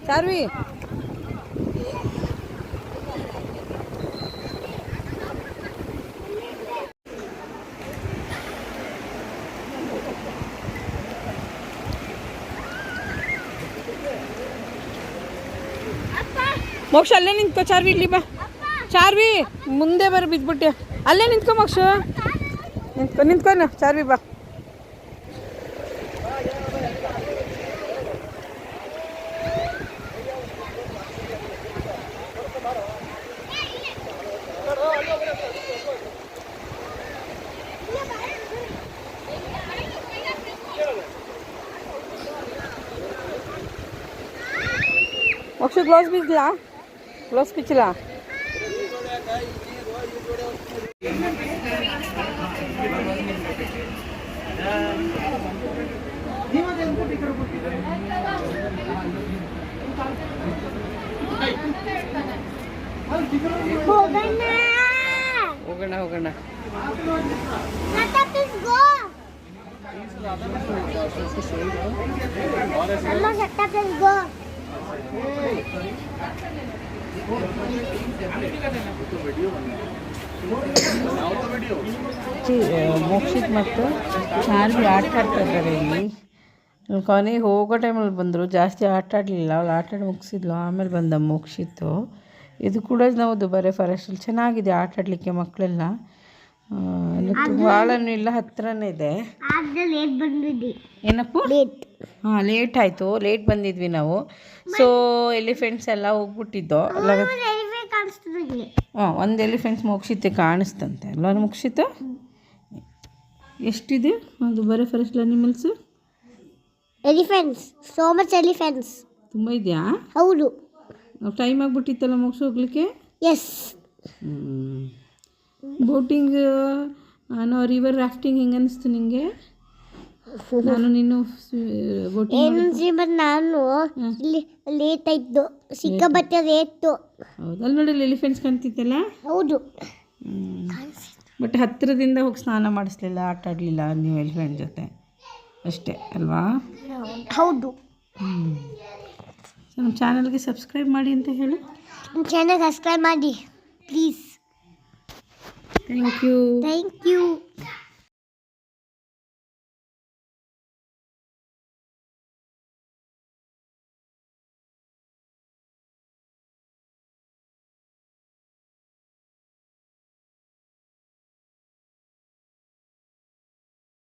ಚಾರ್ವಿ ಮೋಕ್ಷ ಅಲ್ಲೇ ನಿಂತ್ಕೋ ಚಾರ್ವಿ ಇಲ್ಲಿ ಬಾ ಚಾರ್ವಿ ಮುಂದೆ ಬರ ಬಿದ್ಬಿಟ್ಟೆ ಅಲ್ಲೇ ನಿಂತ್ಕೋ ಮೋಕ್ಷ ನಿಂತ್ಕೊ ಚಾರ್ವಿ ಬಾ ಮೋಕ್ಷ ಗ್ಲೌಸ್ ಬಿಚ್ಚಲಾ ಗ್ಲೌಸ್ ಬಿಚ್ಚಲಾ ಹೋಗೋಣ ಹೋಗೋಣ ಮೋಕ್ಷಿತ್ ಮತ್ತು ಚಾರ್ವಿ ಆಟ ಆಡ್ತಾ ಇದ್ದಾರೆ ಇಲ್ಲಿ ಕೊನೆಗೆ ಹೋಗೋ ಟೈಮಲ್ಲಿ ಬಂದರು ಜಾಸ್ತಿ ಆಟ ಆಡಲಿಲ್ಲ ಅವಳು ಆಟ ಆಡಿ ಮುಗಿಸಿದ್ಲು ಆಮೇಲೆ ಬಂದ ಮೋಕ್ಷಿತ್ತು ಇದು ಕೂಡ ನಾವು ದುಬಾರೆ ಫಾರೆಸ್ಟಲ್ಲಿ ಚೆನ್ನಾಗಿದೆ ಆಟ ಆಡಲಿಕ್ಕೆ ಮಕ್ಕಳೆಲ್ಲ ಭಾಳನೂ ಇಲ್ಲ ಹತ್ರನೇ ಇದೆ ಏನಪ್ಪ ಹಾಂ ಲೇಟ್ ಆಯಿತು ಲೇಟ್ ಬಂದಿದ್ವಿ ನಾವು ಸೊ ಎಲಿಫೆಂಟ್ಸ್ ಎಲ್ಲ ಹೋಗ್ಬಿಟ್ಟಿದ್ದೋ ಹಾಂ ಒಂದು ಎಲಿಫೆಂಟ್ಸ್ ಮೋಕ್ಷಿತೆ ಕಾಣಿಸ್ತಂತೆ ಅಲ್ವಾ ಮೋಕ್ಷಿತ ಎಷ್ಟಿದೆ Dubare forest animals elephants so much elephants ತುಂಬ ಇದೆಯಾ ಹೌದು ಟೈಮ್ ಆಗಿಬಿಟ್ಟಿತ್ತಲ್ಲ ಮೋಕ್ಷ ಹೋಗ್ಲಿಕ್ಕೆ ಎಸ್ ಬೋಟಿಂಗ್ ನಾನು ರಿವರ್ ರಾಫ್ಟಿಂಗ್ ಹೆಂಗೆ ಅನಿಸ್ತು ನಿಮಗೆ ನಾನು ನೀನು ಬೋಟಿಂಗ್ ನಾನು ಇಲ್ಲಿ ಲೇಟ್ ಆಯಿತು ಸಿಕ್ಕಾಬಟ್ಟೆ ರೇಟು ಹೌದು ಅಲ್ಲಿ ನೋಡಿ ಎಲಿಫೆಂಟ್ಸ್ ಕಾಣ್ತಿತ್ತಲ್ಲ ಹೌದು ಬಟ್ ಹತ್ತಿರದಿಂದ ಹೋಗಿ ಸ್ನಾನ ಮಾಡಿಸ್ಲಿಲ್ಲ ಆಟ ಆಡಲಿಲ್ಲ ನೀವು ಎಲಿಫೆಂಟ್ ಜೊತೆ ಅಷ್ಟೇ ಅಲ್ವಾ ಹೌದು ನಮ್ಮ ಚಾನಲ್ಗೆ ಸಬ್ಸ್ಕ್ರೈಬ್ ಮಾಡಿ ಅಂತ ಹೇಳು ನಮ್ಮ ಚಾನಲ್ ಸಬ್ಸ್ಕ್ರೈಬ್ ಮಾಡಿ ಪ್ಲೀಸ್ ಥ್ಯಾಂಕ್ ಯು